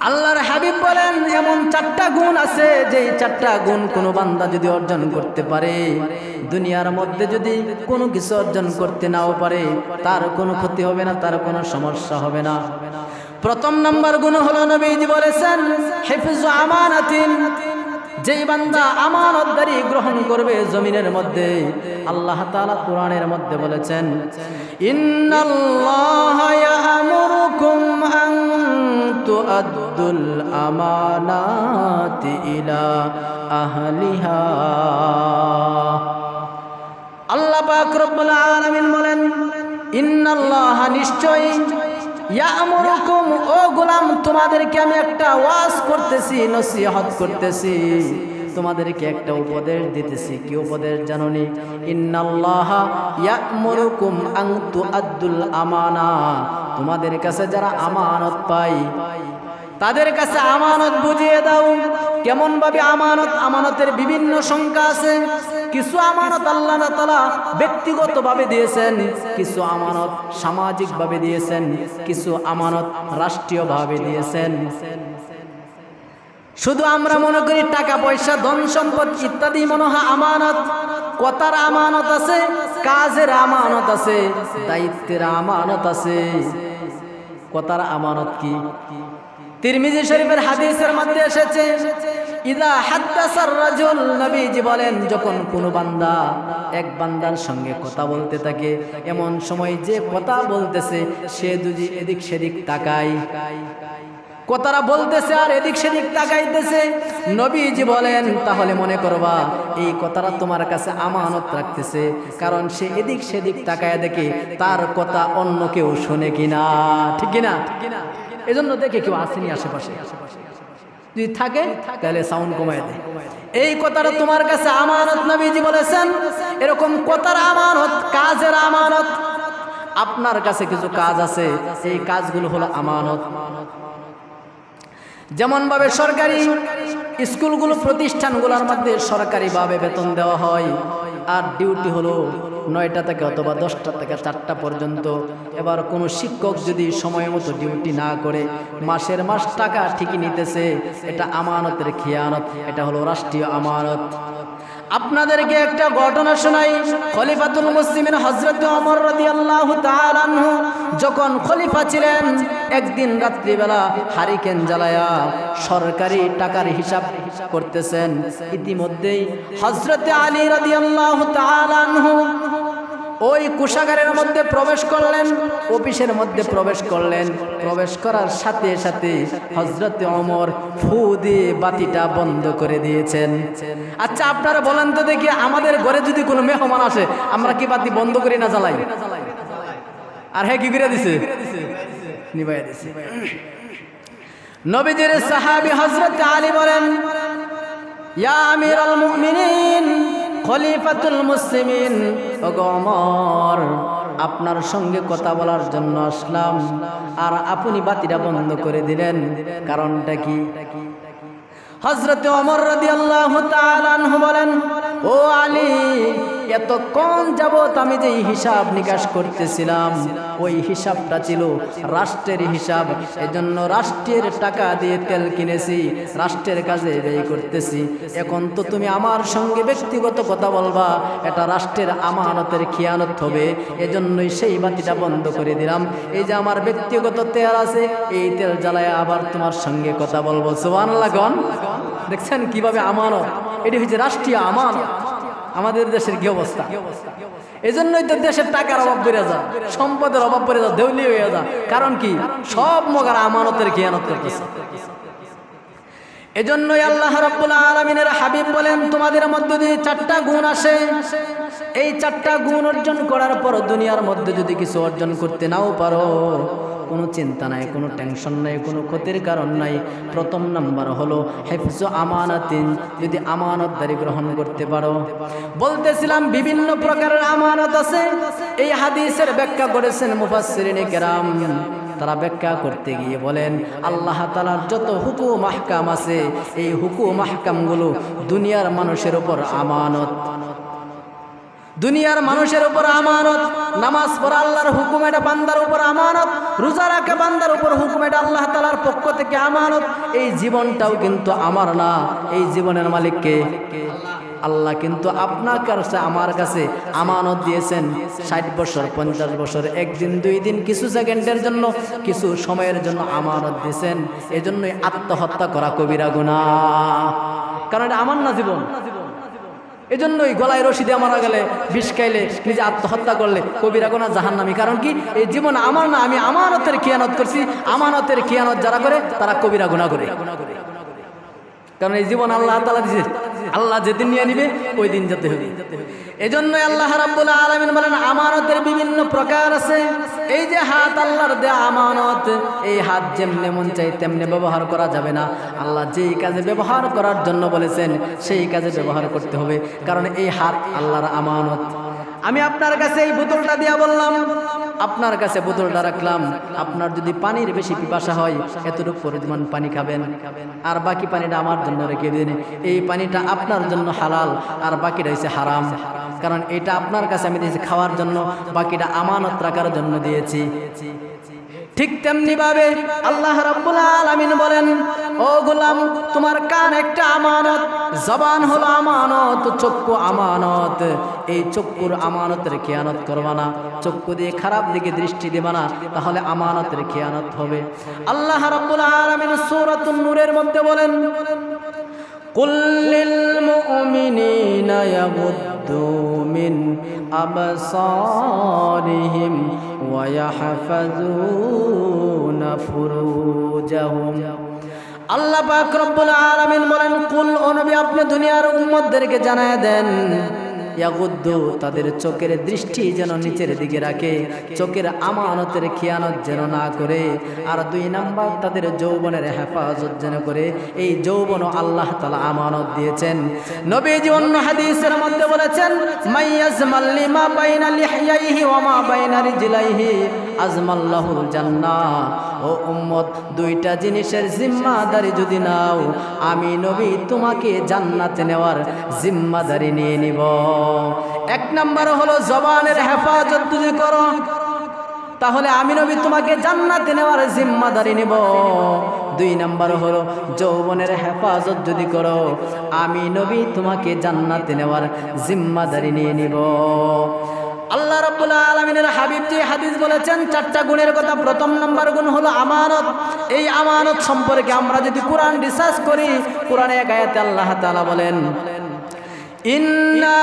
আল্লাহর হাবিব বলেন এমন 4টা গুণ আছে, যেই 4টা গুণ কোনো বান্দা যদি অর্জন করতে পারে, দুনিয়ার মধ্যে যদি কোনো কিছু অর্জন করতে নাও পারে, তার কোনো ক্ষতি হবে না, তার কোনো সমস্যা হবে না। প্রথম নাম্বার গুণ হলো নবীজি বলেছেন হিফজু আমানাতিন। যেই বান্দা আমানতদারি গ্রহণ করবে জমিনের মধ্যে, আল্লাহ তাআলা কোরআনের মধ্যে বলেছেন ইন্নাল্লাহা ইয়া'মুরুকুম আন তু'আদ্দুল আমানাতি ইলা আহলিহা। আল্লাহ পাক রব্বুল আলামিন বলেন ইন্নাল্লাহা, নিশ্চয়ই, ইয়া'মুরুকুম, ও গোলাম তোমাদেরকে আমি একটা ওয়াজ করতেছি, নসিহত করতেছি, তোমাদেরকে একটা উপদেশ দিতেছি। কি উপদেশ জানোনি? ইন্নাল্লাহা ইয়া'মুরুকুম আন তু'আদ্দুল আমানা। তোমাদের কাছে যারা আমানত পায় তাদের কাছে আমানত বুঝিয়ে দাও। কেমন ভাবে আমানত? আমানতের বিভিন্ন সংখ্যা আছে। কিছু আমানত আল্লাহ তাআলা ব্যক্তিগতভাবে দিয়েছেন, কিছু আমানত সামাজিকভাবে দিয়েছেন, কিছু আমানত রাষ্ট্রীয়ভাবে দিয়েছেন। শুধু আমরা মনে করি টাকা পয়সা ধন সম্পদ ইত্যাদি মনে হয় আমানত। কথার আমানত আছে, কাজের আমানত আছে, দায়িত্বের আমানত আছে। কথার আমানত কি? তিরমিজি শরীফের হাদিসের মধ্যে এসেছে ইদা হাদ্দাসার রাজুল, নবীজি বলেন যখন কোনো বান্দা এক বান্দার সঙ্গে কথা বলতে থাকে, এমন সময় যে কথা বলতেছে সে যদি এদিক সেদিক তাকায়, কথাটা বলতেছে আর এদিক সেদিক তাকাইতেছে, নবীজি বলেন তাহলে মনে করবা এই কথাটা তোমার কাছে আমানত রাখতেছে, কারণ সে এদিক সেদিক তাকায় দেখে তার কথা অন্য কেউ শুনে কিনা। ঠিক কিনা? এজন্য দেখে কেউ আসেনি আশেপাশে, যদি থাকে তাহলে সাউন্ড কমায় দেয়। এই কথাটা তোমার কাছে আমানত, নবীজি বলেছেন। এরকম কথার আমানত, কাজের আমানত। আপনার কাছে কিছু কাজ আছে, এই কাজগুলো হলো আমানত। যেমন ভাবে সরকারি স্কুলগুলো প্রতিষ্ঠানগুলোর মধ্যে সরকারিভাবে বেতন দেওয়া হয়, আর ডিউটি হলো 9টা থেকে অথবা 10টা থেকে 4টা পর্যন্ত। এবার কোনো শিক্ষক যদি সময় মতো ডিউটি না করে মাসের মাস টাকা ঠিকই নিতেছে, এটা আমানতের খিয়ানত, এটা হলো রাষ্ট্রীয় আমানত। আপনাদেরকে একটা ঘটনা শোনাই। খলিফাতুল মুসলিমিন হযরত ওমর রাদিয়াল্লাহু তাআলা আনহু যখন খলিফা ছিলেন, একদিন রাত্রিবেলা হারিকেন জ্বালায়া সরকারি টাকার হিসাব করতেছেন। ইতিমধ্যেই হযরত আলী রাদিয়াল্লাহু তাআলা আনহু ওই কোষাগারের মধ্যে প্রবেশ করলেন, অফিসের মধ্যে প্রবেশ করলেন। প্রবেশ করার সাথে সাথে হযরত ওমর ফু দিয়ে বাতিটা বন্ধ করে দিয়েছেন। আচ্ছা আপনারা বলেন তো দেখি, আমাদের ঘরে যদি কোনো মেহমান আসে আমরা কি বাতি বন্ধ করি না জ্বালাই? আর হ্যাঁ, কি করে দিছে? নিভাইয়া দিছে। নবীজির সাহাবী হযরত আলী বলেন ইয়া আমিরুল মুমিনিন খলিফাতুল মুসলিমিন, ওগো ওমর, আপনার সঙ্গে কথা বলার জন্য আসলাম, আর আপনি বাতিটা বন্ধ করে দিলেন, কারণটা কি? হযরত ওমর রাদিয়াল্লাহু তাআলা আনহু বলেন ও আলী, এতক্ষণ যাবত আমি যে হিসাব নিকাশ করতেছিলাম ওই হিসাবটা ছিল রাষ্ট্রের হিসাব। এজন্য রাষ্ট্রের টাকা দিয়ে তেল কিনেছি, রাষ্ট্রের কাজে ব্যয় করতেছি। এখন তো তুমি আমার সঙ্গে ব্যক্তিগত কথা বলবা, এটা রাষ্ট্রের আমানতের খিয়ানত হবে। এজন্যই সেই বাতিটা বন্ধ করে দিলাম। এই যে আমার ব্যক্তিগত তেল আছে, এই তেল জ্বালায় আবার তোমার সঙ্গে কথা বলবো। সুবহানাল্লাহ। দেখছেন কিভাবে আমানত, এটি হচ্ছে রাষ্ট্রীয় আমানত। আমাদের দেশের কি অবস্থা? এজন্যই তো দেশের টাকার অভাব বেড়ে যায়, সম্পদের অভাব বেড়ে যায়, দেউলি হয়ে যায়। কারণ কি? সব মগার আমানতের খিয়ানত করতেছে। এজন্যই আল্লাহ রাব্বুল আলামিনের হাবিব বলেন তোমাদের মধ্যে যদি 4টা গুণ আসে, এই 4টা গুণ অর্জন করার পর দুনিয়ার মধ্যে যদি কিছু অর্জন করতে নাও পারো, কোনো চিন্তা নাই, কোনো টেনশন নাই, কোনো ক্ষতির কারণ নাই। প্রথম নাম্বার হলো হিফজু আমানাতিন, যদি আমানতদারি গ্রহণ করতে পারো। বলতেছিলাম বিভিন্ন প্রকারের আমানত আছে। এই হাদিসের ব্যাখ্যা করেছেন মুফাসসিরিনে কেরাম। তারা ব্যাখ্যা করতে গিয়ে বলেন আল্লাহ তাআলার যত হুকুম আহকাম আছে, এই হুকুম আহকামগুলো দুনিয়ার মানুষের উপর আমানত। দুনিয়ার মানুষের উপর আমানত, নামাজ পড়া আল্লাহর হুকুম, এটা বান্দার উপর আমানত, রোজা রাখা বান্দার উপর হুকুম, এটা আল্লাহ তাআলার পক্ষ থেকে আমানত। এই জীবনটাও কিন্তু আমার না, এই জীবনের মালিক কে? আল্লাহ। কিন্তু আপনার কাছে আমার কাছে আমানত দিয়েছেন 60 বছর, 50 বছর, একদিন, 2 দিন, কিছু সেকেন্ডের জন্য, কিছু সময়ের জন্য আমানত দিয়েছেন। এজন্যই আত্মহত্যা করা কবিরা গুনাহ, কারণ এটা আমার না জীবন। এজন্যই গলায় রশি দিয়ে মারা গেলে, বিষ খাইলে, নিজে আত্মহত্যা করলে কবিরা গুনাহ, জাহান্নামী। কারণ কি? এই জীবন আমার না, আমি আমানতের খিয়ানত করছি। আমানতের খিয়ানত যারা করে তারা কবিরা গুনাহ করে। কারণ এই জীবন আল্লাহ তাআলা দিয়েছে, আল্লাহ যেদিন নিয়ে নিবে ওই দিন যেতে হবে। এজন্যই আল্লাহ রাব্বুল আলামিন বলেন আমানতের বিভিন্ন প্রকার আছে। এই যে হাত আল্লাহর দেয়া আমানত, এই হাত যেমনে মন চাই তেমনে ব্যবহার করা যাবে না। আল্লাহ যেই কাজে ব্যবহার করার জন্য বলেছেন সেই কাজে ব্যবহার করতে হবে, কারণ এই হাত আল্লাহর আমানত। আমি আপনার কাছে এই বোতলটা দিয়া বললাম, আপনার কাছে বোতলটা রাখলাম, আপনার যদি পানির বেশি পিপাসা হয় এতটুকু পরিমাণ পানি খাবেন, আর বাকি পানিটা আমার জন্য রেখে দিন। এই পানিটা আপনার জন্য হালাল, আর বাকিটা হচ্ছে হারাম, কারণ এটা আপনার কাছে আমি দিয়েছি খাওয়ার জন্য, বাকিটা আমানত রাখার জন্য দিয়েছি। ঠিক তেমনি ভাবে আল্লাহ রাব্বুল আলামিন বলেন, ও গোলাম, তোমার কান একটা আমানত, জবান হলো আমানত, চক্ষু আমানত। এই চক্ষুর আমানতের খেয়ানত করবা না, চক্ষু দিয়ে খারাপ দিকে দৃষ্টি দেবা না, তাহলে আমানতের খেয়ানত হবে। আল্লাহ রাব্বুল আলামিন সূরাতুন নূরের মধ্যে বলেন, কুল লিল মুমিনিনা ইয়াগুদ্দু মিন আবসারিহিম ওয়া ইয়াহফাযুনা ফুরুজাহুম। আল্লাহ পাক রব্বুল আলামিন বলেন, কুল, ও নবী আপনি দুনিয়ার উম্মতদেরকে জানায় দেন, ইয়াগুদ্দু, তাদের চোখের দৃষ্টি যেন নিচের দিকে রাখে, চোখের আমানতের খিয়ানত যেন না করে। আর 2 নাম্বার, তাদের যৌবনের হেফাজত যেন করে। এই যৌবনও আল্লাহ তাআলা আমানত দিয়েছেন। নবীজি অন্য হাদিসের মধ্যে বলেছেন, মাইয়াজমাল লিমা বাইনা লিহইয়াইহি ওয়া মা বাইনা রিজলাইহি আজমাল্লাহুল জান্নাহ। ও উম্মত, 2টা জিনিসের জিম্মাদারি যদি নাও, আমি নবী তোমাকে জান্নাতে নেওয়ার জিম্মাদারি নিয়ে নিব। 1 নাম্বার হলো জবানের হেফাজত যদি করো, তাহলে আমি নবী তোমাকে জান্নাতে নেওয়ার জিম্মাদারি নিব। 2 নাম্বার হলো যৌবনের হেফাজত যদি করো, আমি নবী তোমাকে জান্নাতে নেওয়ার জিম্মাদারি নিয়ে নিব। আল্লাহ রাব্বুল আলামিনের হাবিব যে হাদিস বলেছেন 4টা গুণের কথা। প্রথম নাম্বার গুণ হলো আমানত। এই আমানত সম্পর্কে আমরা যদি কোরআন রিসার্চ করি, কোরআনে এক আয়াতে আল্লাহ তাআলা বলেন, ইন্না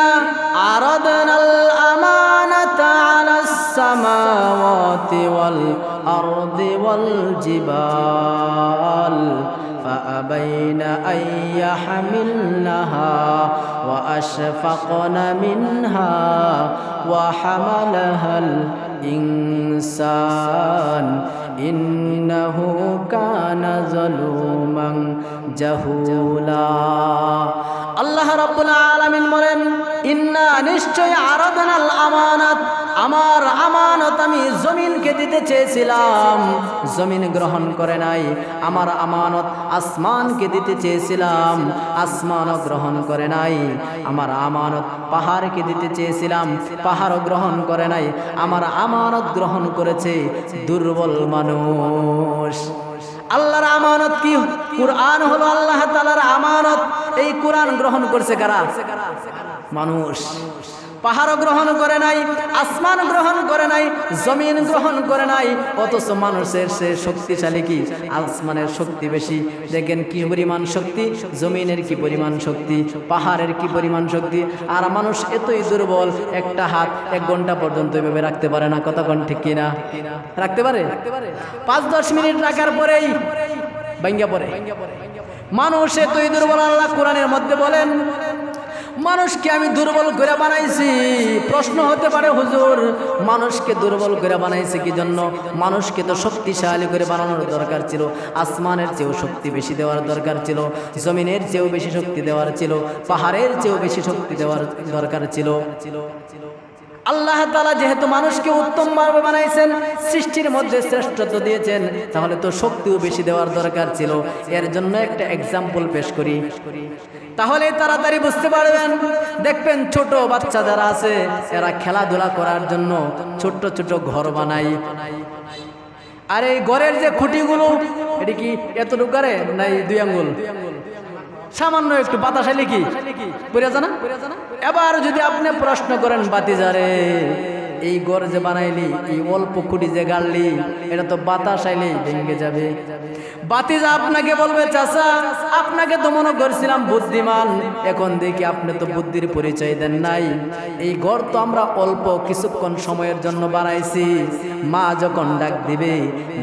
আরাদনাল আমানাতা আলাস সামাওয়াতি ওয়াল আরদি ওয়াল জিবাল فأبين أن يحملنها وأشفقن منها وحملها الإنسان إنه كان ظلوما جهولا। আল্লাহ রাব্বুল আলামিন বলেন, ইন্না, নিশ্চয়, আরাদনাল আমানাত, আমার আমানত আমি জমিনকে দিতে চেয়েছিলাম, জমিন গ্রহণ করে নাই। আমার আমানত আসমানকে দিতে চেয়েছিলাম, আসমানও গ্রহণ করে নাই। আমার আমানত পাহাড়কে দিতে চেয়েছিলাম, পাহাড়ও গ্রহণ করে নাই। আমার আমানত গ্রহণ করেছে দুর্বল মানুষ। আল্লাহর আমানত কি? কুরআন হলো আল্লাহ তাআলার আমানত। এই কুরআন গ্রহণ করছে কারা? মানুষ। পাহাড় গ্রহণ করে নাই, আসমান গ্রহণ করে নাই, জমিন গ্রহণ করে নাই, অথচ মানুষের সে শক্তিশালী কি? আসমানের শক্তি বেশি। দেখেন কি পরিমাণ শক্তি, জমিনের কি পরিমাণ শক্তি, পাহাড়ের কি পরিমাণ শক্তি। আর মানুষ এতই দুর্বল, একটা হাত 1 ঘন্টা পর্যন্ত এভাবে রাখতে পারে না। কতক্ষণ, ঠিক কিনা? রাখতে পারে? 5-10 মিনিট রাখার পরেই ভাঙ্গা পড়ে। মানুষ এতই দুর্বল। আল্লাহ কোরআনের মধ্যে বলেন, মানুষকে আমি দুর্বল করে বানাইছি। প্রশ্ন হতে পারে, হুজুর মানুষকে দুর্বল করে বানাইছে কি জন্য? মানুষকে তো শক্তিশালী করে বানানোর দরকার ছিল। আসমানের চেয়েও শক্তি বেশি দেওয়ার দরকার ছিল, জমিনের চেয়েও বেশি শক্তি দেওয়ার ছিল, পাহাড়ের চেয়েও বেশি শক্তি দেওয়ার দরকার ছিল। আল্লাহ তাআলা যেহেতু মানুষকে উত্তমভাবে বানাইছেন, সৃষ্টির মধ্যে শ্রেষ্ঠত্ব দিয়েছেন, তাহলে তো শক্তিও বেশি দেওয়ার দরকার ছিল। এর জন্য একটা এক্সাম্পল পেশ করি, তাহলে তাড়াতাড়ি বুঝতে পারবেন। দেখবেন ছোট বাচ্চা যারা আছে, এরা খেলাধুলা করার জন্য ছোট্ট ছোট ঘর বানায়। আর এই ঘরের যে খুঁটিগুলো, এটি কি এতটুকু করে নাই 2 আঙ্গুল, সামান্য একটু বাতাস এলে কি বুঝা জানা। এবার যদি আপনি প্রশ্ন করেন বাতিজারে, এই ঘর যে বানাইলি, এই অল্প খুঁটি যে গাড়লি, এটা তো বাতাস আইলেই ভেঙে যাবে। বাতিজা আপনাকে বলবে, চাচা আপনাকে তো মনে করছিলাম বুদ্ধিমান, এখন দেখি আপনি তো বুদ্ধির পরিচয় দেন নাই। এই ঘর তো আমরা অল্প কিছুক্ষণ সময়ের জন্য বানাইছি। মা যখন ডাক দিবে,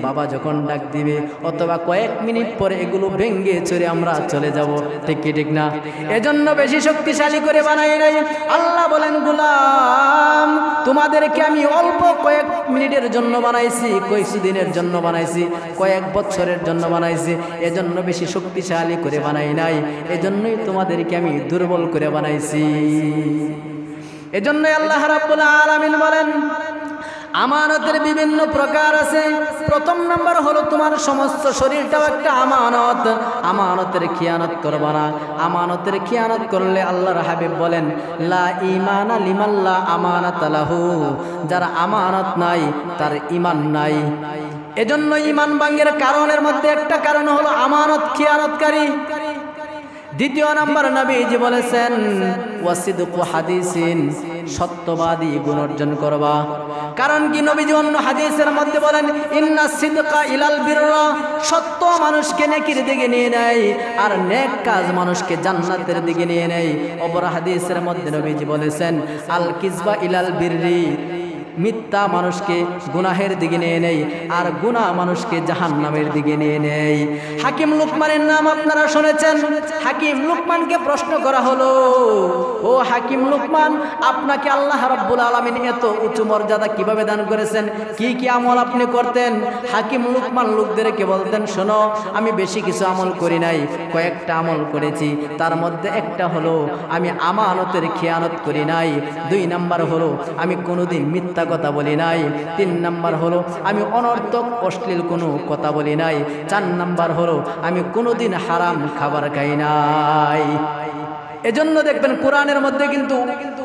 বাবা যখন ডাক দিবে, অথবা কয়েক মিনিট পরে এগুলো ভেঙে চড়ে আমরা চলে যাব, ঠিক কি ঠিক না? এজন্য বেশি শক্তিশালী করে বানাই নাই। আল্লাহ বলেন, গোলাম তোমাদেরকে আমি অল্প কয়েক মিনিটের জন্য বানাইছি, কয়েকদিনের জন্য বানাইছি, কয়েক বছরের জন্য বানাইছি, এজন্য বেশি শক্তিশালী করে বানাই নাই, এজন্যই তোমাদেরকে আমি দুর্বল করে বানাইছি। এজন্যই আল্লাহ রাব্বুল আলামিন বলেন, আমানতের বিভিন্ন প্রকার আছে। প্রথম নাম্বার হলো তোমার সমস্ত শরীরটাও একটা আমানত। আমানতের খিয়ানত করবা না। আমানতের খিয়ানত করলে আল্লাহর হাবিব বলেন, লা ঈমানা লিমান লা আমানাত লাহু, যার আমানত নাই তার ঈমান নাই। এজন্য ঈমান ভাঙের কারণের মধ্যে একটা কারণ হলো আমানত খিয়ানতকারী। দ্বিতীয় নাম্বার নবীজি বলেছেন, ওয়াসিদকু হাদিসিন, সত্যবাদী গুণ অর্জন করবা। কারণ কি নবীজি অন্য হাদিসের মধ্যে বলেন, ইন্না সিদকা ইলাল বিররা, সত্য মানুষকে নেকির দিকে নিয়ে নেয়, আর নেক কাজ মানুষকে জান্নাতের দিকে নিয়ে নেয়। অপর হাদিসের মধ্যে নবীজি বলেছেন, আল কিজবা ইলাল বিররি, মিথ্যা মানুষকে গুনাহের দিকে নিয়ে নেই, আর গুনাহ মানুষকে জাহান্নামের দিকে নিয়ে নেই। হাকিম লুকমানের নাম আপনারা শুনেছেন। হাকিম লুকমানকে প্রশ্ন করা হলো, ও হাকিম লুকমান, আপনাকে আল্লাহ রাব্বুল আলামিন এত উঁচু মর্যাদা কিভাবে দান করেছেন? কি কি আমল আপনি করতেন? হাকিম লুকমান লোকদেরকে বলতেন, শোনো, আমি বেশি কিছু আমল করি নাই, কয়েকটা আমল করেছি। তার মধ্যে একটা হলো আমি আমানতের খেয়ানত করি নাই। 2 নাম্বার হলো আমি কোনোদিন মিথ্যা কথা বলি নাই। 3 নাম্বার হলো আমি অনর্থক অশ্লীল কোনো কথা বলি নাই। 4 নাম্বার হলো আমি কোনোদিন হারাম খাবার খাই নাই। এজন্য দেখবেন কোরআনের মধ্যে কিন্তু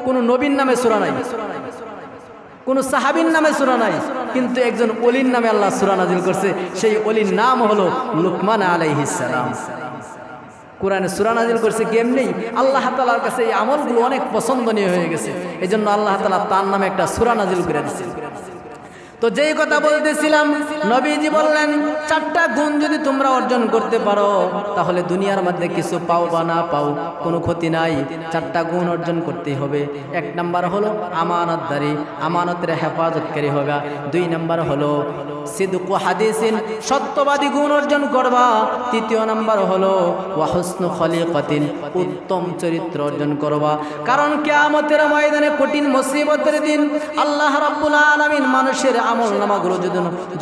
কোনো নবীর নামে সূরা নাই, কোনো সাহাবীর নামে সূরা নাই, কিন্তু একজন ওলির নামে আল্লাহ সূরা নাজিল করছে। সেই ওলির নাম হলো লুকমান আলাইহিস সালাম। কোরআনে সূরা নাজিল করছে কেমনি? আল্লাহ তাআলার কাছে এই আমলগুলো অনেক পছন্দনীয় হয়ে গেছে, এজন্য আল্লাহ তাআলা তার নামে একটা সূরা নাজিল করে দিয়েছে। তো যেই কথা বলতেছিলাম, নবীজি বললেন, 4টা গুণ যদি তোমরা অর্জন করতে পারো, তাহলে দুনিয়ার মধ্যে কিছু পাও বা না পাও কোনো ক্ষতি নাই। 4টা গুণ অর্জন করতেই হবে। 1 নাম্বার হলো আমানতদারি, আমানতের হেফাজতকারী হবে। 2 নাম্বার হলো সিদকু হাদিসিন, সত্যবাদী গুণ অর্জন করবা। 3 নাম্বার হলো ওয়া হুসনু খলিকাতিন, উত্তম চরিত্র অর্জন করবা। কারণ কিয়ামতের ময়দানে কঠিন মুসিবতের দিন আল্লাহ রাব্বুল আলামিন মানুষের আমল নামাগুলো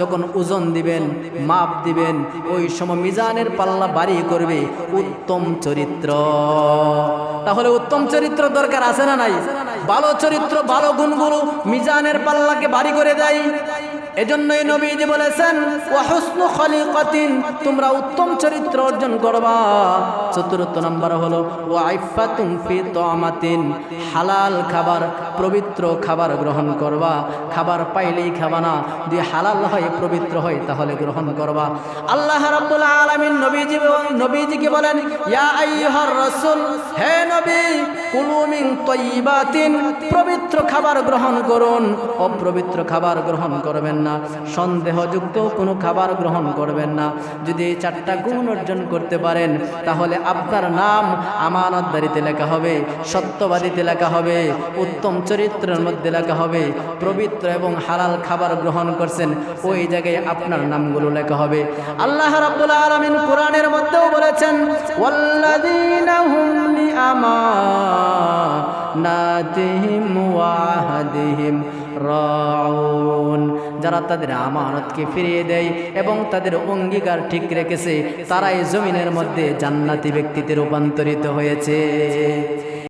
যখন ওজন দিবেন, মাপ দিবেন, ওই সময় মিজানের পাল্লা ভারী করবে উত্তম চরিত্র। তাহলে উত্তম চরিত্র দরকার আছে না নাই? ভালো চরিত্র, ভালো গুণগুলো মিজানের পাল্লাকে ভারী করে দেয়। এজন্যই নবীজি বলেছেন, ওয়া হুসনু খলিকাতিন, তোমরা উত্তম চরিত্র অর্জন করবা। 4 নাম্বার হলো ওয়া ইফাতুন ফি তামাতিন, হালাল খাবার, পবিত্র খাবার গ্রহণ করবা। খাবার পাইলেই খাবা না, যদি হালাল হয়, পবিত্র হয়, তাহলে গ্রহণ করবা। আল্লাহ রাব্বুল আলামিন নবীজিকে বলেন, ইয়া আইয়ুহার রাসূল, হে নবী, কুলু মিন তাইয়িবাতিন, পবিত্র খাবার গ্রহণ করুন, অপবিত্র খাবার গ্রহণ করবেন না, সন্দেহযুক্ত কোনো খাবার গ্রহণ করবেন না। যদি এই 4টা গুণ অর্জন করতে পারেন, তাহলে আপনার নাম আমানতদারিতে লেখা হবে, সত্যবাদীতে লেখা হবে, উত্তম চরিত্রের মধ্যে লেখা হবে। পবিত্র এবং হালাল খাবার গ্রহণ করছেন, ওই জায়গায় আপনার নামগুলো লেখা হবে। আল্লাহ রাব্বুল আলামিন কোরআনের মধ্যেও বলেছেন, ওয়াল্লাযীনা হুম লিআমানাতিহিম ওয়া আহদিহিম রাউন, যারা তাদের আমানতকে ফিরিয়ে দেয় এবং তাদের অঙ্গীকার ঠিক রেখেছে, তারাই জমিনের মধ্যে জান্নাতি ব্যক্তিতে রূপান্তরিত হয়েছে।